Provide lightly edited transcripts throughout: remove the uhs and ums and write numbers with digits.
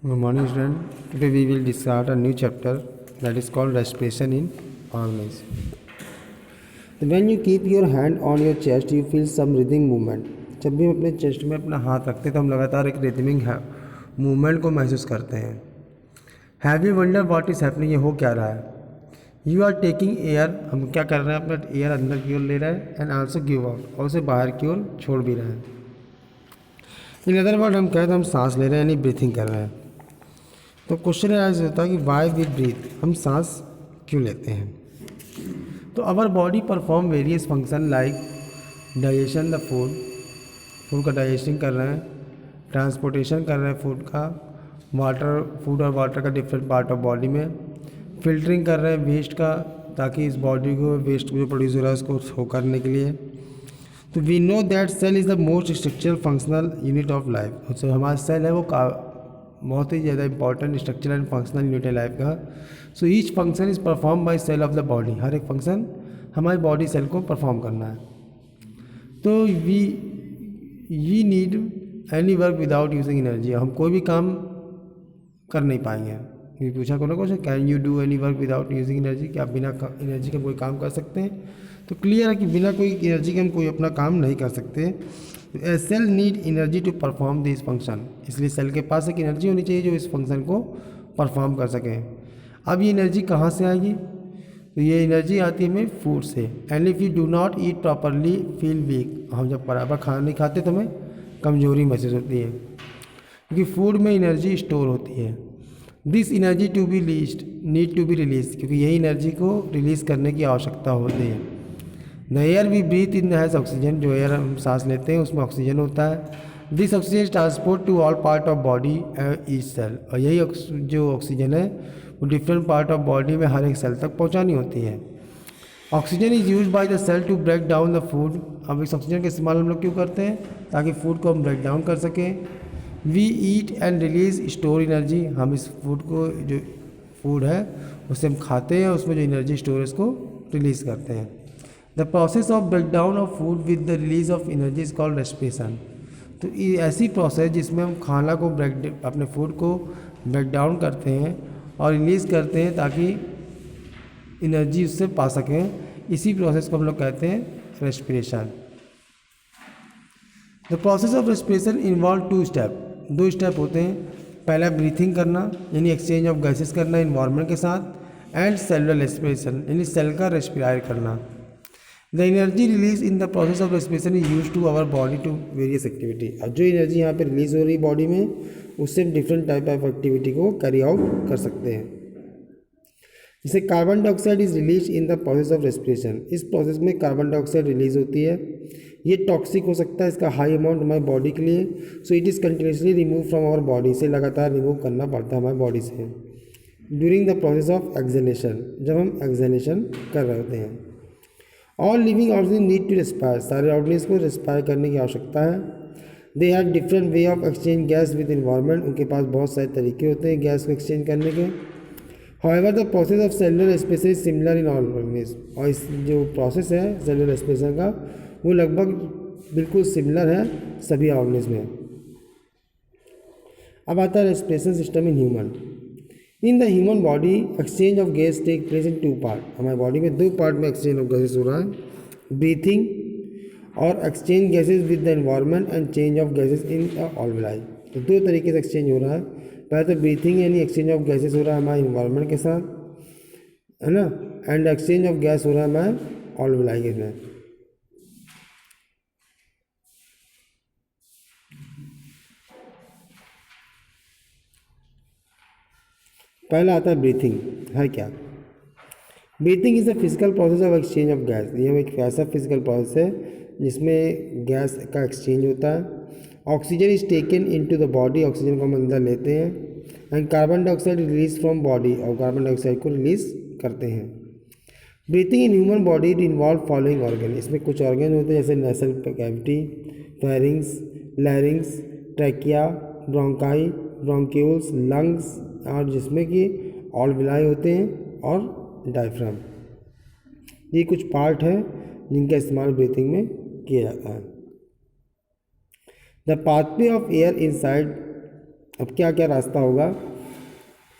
Good morning, student. Today we will start a new chapter that is called respiration in organism. When you keep your hand on your chest, you feel some rhythmic movement. जब भी हम अपने chest में अपना हाथ रखते हैं तो हम लगातार एक रिदमिक मूवमेंट को महसूस करते हैं. Have you wonder what is happening? ये हो क्या रहा है? You are taking air. हम क्या कर रहे हैं? अपना एयर अंदर की ओर ले रहे हैं एंड आल्सो गिव आउट, और उसे बाहर की ओर छोड़ भी रहे हैं. इन अदर वर्ड हम कहें तो हम सांस ले रहे हैं यानी ब्रीथिंग कर रहे हैं. तो क्वेश्चन ऐसा होता है कि वाई वी ब्रीथ, हम सांस क्यों लेते हैं? तो our body perform various function like digestion the food का डाइजेशन कर रहे हैं, ट्रांसपोर्टेशन कर रहे हैं फूड का, फूड और वाटर का डिफरेंट पार्ट ऑफ बॉडी में, फिल्टरिंग कर रहे हैं वेस्ट का, ताकि इस बॉडी को वेस्ट जो प्रोड्यूस हो रहा है उसको शो करने के लिए. तो we know that cell is the most structural functional unit of life. तो हमारा सेल है वो बहुत ही ज़्यादा important structural and functional unit है लाइफ का. So each function is perform by cell of the body. हर एक फंक्शन हमारी बॉडी सेल को परफॉर्म करना है. तो we need any work without using energy. हम कोई भी काम कर नहीं पाएंगे. ये पूछा कौन question, can you do any work without using energy? क्या आप बिना एनर्जी का कोई काम कर सकते हैं? तो क्लियर है कि बिना कोई एनर्जी के हम कोई अपना काम नहीं कर सकते. Cell need energy to perform this function. इसलिए सेल के पास एक एनर्जी होनी चाहिए जो इस फंक्शन को परफॉर्म कर सके. अब ये एनर्जी कहाँ से आएगी? तो ये एनर्जी आती है हमें फूड से. And if you do not eat properly feel weak. हम जब बराबर खाना नहीं खाते तो हमें कमजोरी महसूस होती है, क्योंकि फूड में एनर्जी स्टोर होती है. This energy to be leased need to be release, क्योंकि यही एनर्जी को रिलीज़ करने की आवश्यकता होती है. The air we breathe in has oxygen. जो एयर हम सांस लेते हैं उसमें ऑक्सीजन होता है. This oxygen transport to all part of body each cell. और यही जो ऑक्सीजन है वो डिफरेंट पार्ट ऑफ बॉडी में हर एक सेल तक पहुंचानी होती है. Oxygen is use by the cell to break down the food. अब इस ऑक्सीजन का इस्तेमाल हम लोग क्यों करते हैं? ताकि फूड को हम ब्रेक डाउन कर सकें. We eat and release store energy. हम इस फूड को, जो फूड है उसे हम खाते हैं, उसमें जो एनर्जी स्टोर है उसको रिलीज़ करते हैं. The process of break down of food with the release of energy is called respiration. तो ये ऐसी प्रोसेस जिसमें हम खाना को अपने फूड को ब्रेक डाउन करते हैं और रिलीज़ करते हैं ताकि एनर्जी उससे पा सकें, इसी प्रोसेस को हम लोग कहते हैं respiration. The process of respiration involve 2 step. 2 step होते हैं. पहला ब्रीथिंग करना यानी एक्सचेंज ऑफ गैसेस करना इन्वायरमेंट के साथ, एंड सेलुलर रेस्पिरेशन यानी सेल का रेस्पिरायर करना. The energy release in the process of respiration is use to our body to various activity. अब जो एनर्जी यहाँ पे रिलीज हो रही है बॉडी में, उससे हम डिफरेंट टाइप ऑफ एक्टिविटी को कैरी आउट कर सकते हैं. जैसे carbon dioxide is release in the process of respiration. इस प्रोसेस में कार्बन डाइऑक्साइड रिलीज होती है. ये टॉक्सिक हो सकता है, इसका हाई अमाउंट हमारी बॉडी के लिए. So it is continuously remove from our body. से लगातार रिमूव करना पड़ता है हमारी बॉडी से during the process of exhalation, जब हम एक्सहेलेशन कर रहे होते हैं. All living organism need to respire. सारे ऑर्गेनिज्म को रेस्पायर करने की आवश्यकता है. They have different way of exchange gas with environment. उनके पास बहुत सारे तरीके होते हैं गैस को एक्सचेंज करने के. However the process of cellular respiration is similar in all organism. और इस जो प्रोसेस है सेलुलर रेस्पिरेशन का वो लगभग बिल्कुल सिमिलर है सभी ऑर्गेनिज्म में. अब आता है respiration system in human. In the human body exchange of gas take place in 2 part. हमारी बॉडी में 2 पार्ट में एक्सचेंज ऑफ गैसेस हो रहा है. ब्रीथिंग और exchange gases with the environment and change of gases in alveoli. तो 2 तरीके से एक्सचेंज हो रहा है. पहले तो ब्रीथिंग यानी एक्सचेंज ऑफ गैसेस हो रहा है हमारे इन्वायरमेंट के साथ, है ना, एंड एक्सचेंज ऑफ गैस हो रहा है हमारे ऑलवेलाई के साथ. पहला आता है ब्रीथिंग. है क्या? Breathing is a physical process of exchange of gas. ये एक ऐसा फिजिकल प्रोसेस है जिसमें गैस का एक्सचेंज होता है. Oxygen is taken into the body. Oxygen को हम अंदर लेते हैं. And carbon dioxide release from body. और कार्बन डाइऑक्साइड को रिलीज करते हैं. Breathing in human body involve following organ. इसमें कुछ ऑर्गन होते हैं जैसे nasal cavity, pharynx, लैरिंग्स, trachea, bronchi, bronchioles, lungs, और जिसमें कि ऑलविलाई होते हैं और डायफ्राम. ये कुछ पार्ट है जिनका इस्तेमाल ब्रीथिंग में किया जाता है. The pathway of air inside अब क्या क्या रास्ता होगा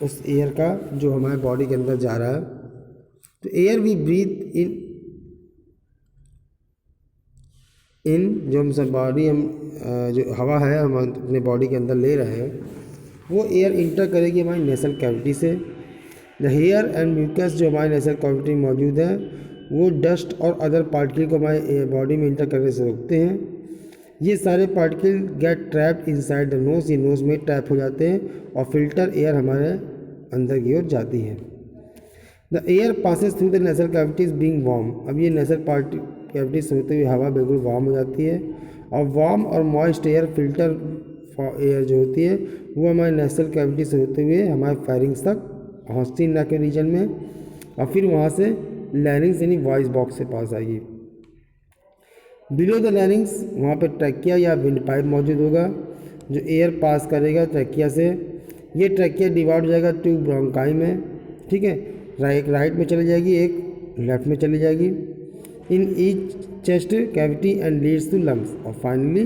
उस एयर का जो हमारे बॉडी के अंदर जा रहा है। तो एयर वी ब्रीथ इन जो हम सब बॉडी हम जो हवा है हम अपने बॉडी के अंदर ले रहे हैं, वो एयर इंटर करेगी हमारी नेसल कैविटी से। द हेयर एंड म्यूकस जो हमारे नेसल कैविटी में मौजूद है, वो डस्ट और अदर पार्टिकल को हमारे बॉडी में इंटर करने से रोकते हैं। ये सारे particle gate trapped inside the nose, ये नोज़ में ट्रैप हो जाते हैं और फिल्टर एयर हमारे अंदर की ओर जाती है। The air passes through the nasal cavities being warm, अब ये नेसल कैविटी से होते हुए हवा बिल्कुल वार्म हो जाती है और वार्म और मॉइस्ट एयर फिल्टर एयर जो होती है वो हमारे नेसल कैविटी से होते हुए हमारे फेरिंग्स तक पहुँचती है नाक के रीजन में, और फिर वहाँ से लैरिंग्स यानी वॉइस बॉक्स से पास आएगी। बिलो द लैरिंग्स वहाँ पे ट्रैकिया या विंड पाइप मौजूद होगा जो एयर पास करेगा ट्रैकिया से। ये ट्रैकिया डिवाइड हो जाएगा टू ब्रोंकाई में, ठीक है, राइट में चली जाएगी, एक लेफ्ट में चली जाएगी। In each chest cavity and leads to lungs, और फाइनली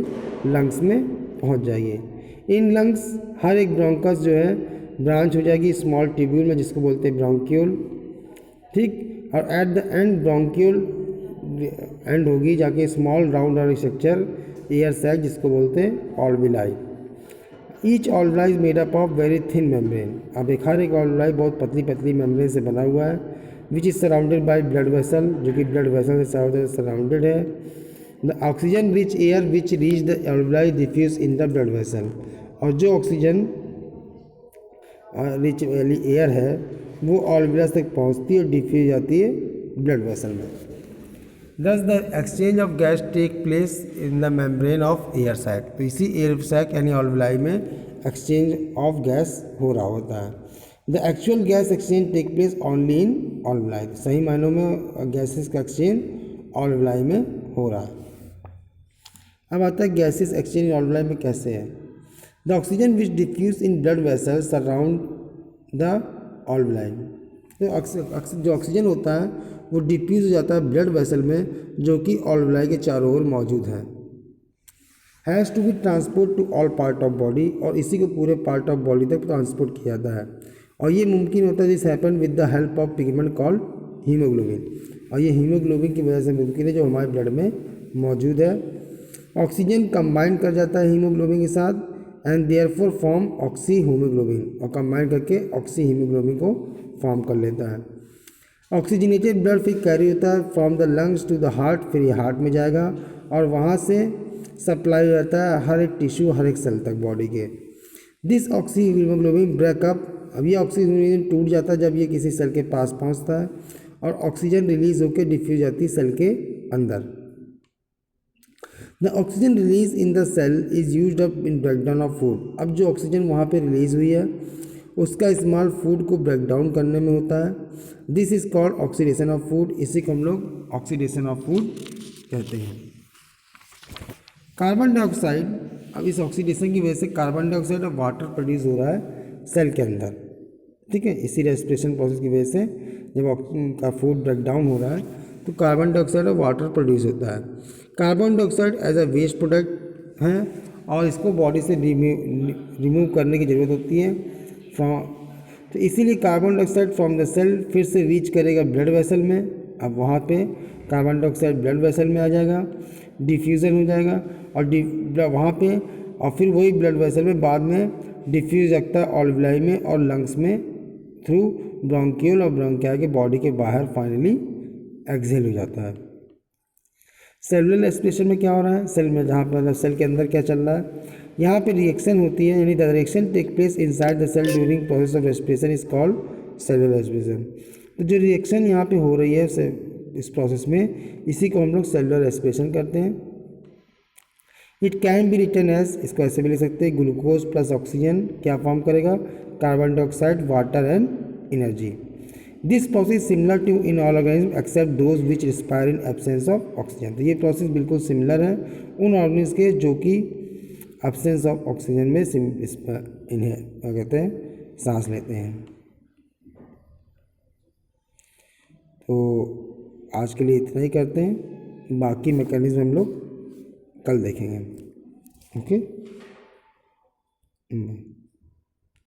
लंग्स में पहुंच जाएगी। इन लंग्स हर एक ब्रोंकस जो है ब्रांच हो जाएगी स्मॉल ट्यूब्यूल में जिसको बोलते हैं ब्रोंक्यूल, ठीक, और at the end bronchiole end होगी जाके स्मॉल राउंड और स्ट्रक्चर एयर सैक जिसको बोलते हैं alveoli. Each alveoli is made up of very thin membrane, अब हर एक ऑल्विलाई बहुत पतली पतली मेम्ब्रेन से बना हुआ है, which is surrounded by blood vessel, जो कि ब्लड वेसल से सराउंडेड है। The oxygen rich air which reach the alveoli diffuse in the blood vessel, और जो ऑक्सीजन रिच वाली एयर है वो ऑल्विलाई तक पहुंचती है और डिफ्यूज जाती है ब्लड वेसल में। Thus the exchange of gas take place in the membrane of air sac, तो इसी एयर सैक यानी ऑल्विलाई में एक्सचेंज ऑफ गैस हो रहा होता है। The actual gas exchange take place only in alveoli, सही मायनों में गैसेस का एक्सचेंज ऑल्विलाई में हो रहा है। अब आता है गैसेस एक्सचेंज ऑल्विलाई में कैसे है। The oxygen which diffuse in blood vessels surround the alveoli, तो जो ऑक्सीजन होता है वो डिफ्यूज हो जाता है ब्लड वेसल में जो कि ऑल्विलाई के चारों ओर मौजूद है। Has to be transport to all part of body, और इसी को पूरे पार्ट ऑफ बॉडी तक ट्रांसपोर्ट किया जाता है, और ये मुमकिन होता है this happen with the help of pigment called haemoglobin, और ये हीमोग्लोबिन की वजह से मुमकिन है जो हमारे ब्लड में मौजूद है। ऑक्सीजन कंबाइन कर जाता है हीमोग्लोबिन के साथ and therefore form oxyhaemoglobin, और कंबाइन करके ऑक्सी हीमोग्लोबिन को फॉर्म कर लेता है। ऑक्सीजनेटेड ब्लड फिर कैरी होता है from the lungs to the heart, फिर ये हार्ट में जाएगा और वहाँ से सप्लाई हो जाता है हर एक टिश्यू हर एक सेल तक बॉडी के। दिस ऑक्सी हीमोग्लोबिन ब्रेकअप, अब ये ऑक्सीजन टूट जाता है जब ये किसी सेल के पास पहुँचता है और ऑक्सीजन रिलीज होकर डिफ्यूज जाती है सेल के अंदर। The oxygen release in the cell is used up in breakdown of food, अब जो ऑक्सीजन वहाँ पे रिलीज हुई है उसका इस्तेमाल फूड को ब्रेक डाउन करने में होता है। This is called oxidation of food, इसी को हम लोग ऑक्सीडेशन ऑफ फूड कहते हैं। कार्बन डाइऑक्साइड, अब इस ऑक्सीडेशन की वजह से कार्बन डाइऑक्साइड और वाटर प्रोड्यूस हो रहा है सेल के अंदर, ठीक है, इसी रेस्पिरेशन प्रोसेस की वजह से जब का फूड ब्रेक डाउन हो रहा है तो कार्बन डाइऑक्साइड और वाटर प्रोड्यूस होता है। Carbon dioxide as a waste product है और इसको बॉडी से रिमूव करने की ज़रूरत होती है तो इसीलिए carbon dioxide from the cell फिर से रीच करेगा ब्लड वेसल में। अब वहाँ पे कार्बन डाइऑक्साइड ब्लड वेसल में आ जाएगा, डिफ्यूज़न हो जाएगा और वहाँ पे और फिर वही ब्लड वेसल में बाद में डिफ्यूज रखता है ऑल्विलाई में और लंग्स में थ्रू ब्रोंकियल और ब्रोंकिया के बॉडी के बाहर फाइनली एक्सहेल हो जाता है। सेलुलर रेस्पिरेशन में क्या हो रहा है, सेल में जहाँ पर सेल के अंदर क्या चल रहा है, यहाँ पे रिएक्शन होती है, यानी the reaction take place inside the cell during process of respiration is called cellular respiration. तो जो रिएक्शन यहाँ पे हो रही है इस प्रोसेस में, इसी को हम लोग सेलुलर रेस्पिरेशन करते हैं। It can be written as, इसको ऐसे भी लिख सकते हैं, ग्लूकोज प्लस ऑक्सीजन क्या फॉर्म करेगा, carbon dioxide, water and energy. This process similar to in all organism except those which respire in absence of oxygen. तो ये प्रोसेस बिल्कुल सिमिलर है उन ऑर्गेनिज्म के जो कि एब्सेंस ऑफ ऑक्सीजन में इन्हें क्या कहते हैं, सांस लेते हैं। तो आज के लिए इतना ही करते हैं, बाकी मैकेनिज्म हम लोग कल देखेंगे। ओके।